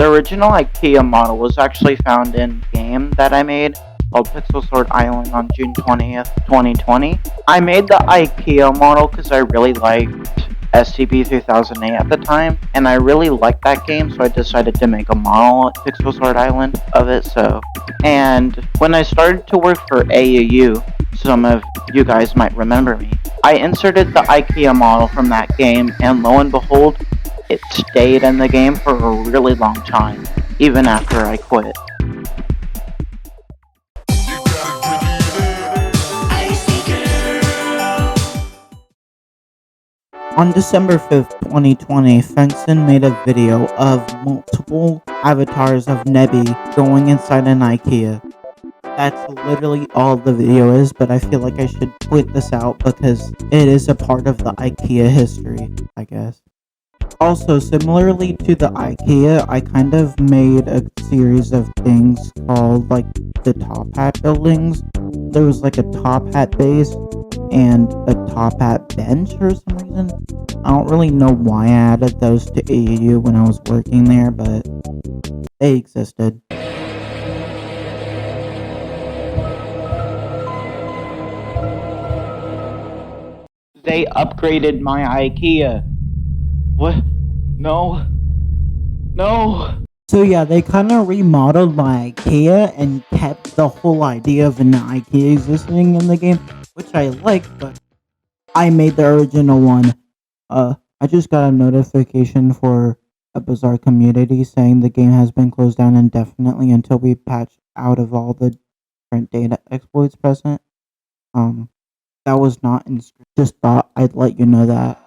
The original Ikea model was actually found in a game that I made called Pixel Sword Island on June 20th, 2020. I made the Ikea model because I really liked SCP-3008 at the time, and I really liked that game, so I decided to make a model at Pixel Sword Island of it. And when I started to work for AUU, some of you guys might remember me, I inserted the Ikea model from that game, and lo and behold, it stayed in the game for a really long time, even after I quit. On December 5th, 2020, Fengson made a video of multiple avatars of Nebby going inside an Ikea. That's literally all the video is, but I feel like I should point this out because it is a part of the Ikea history, I guess. Also, similarly to the Ikea, I kind of made a series of things called like the top hat buildings. There was like a top hat base and a top hat bench for some reason. I don't really know why I added those to AUU when I was working there, but they existed. They upgraded my Ikea. What? No. So yeah, they kind of remodeled my Ikea and kept the whole idea of an Ikea existing in the game, which I like, but I made the original one. I just got a notification for a bizarre community saying the game has been closed down indefinitely until we patch out of all the different data exploits present. That was not in script. Just thought I'd let you know that.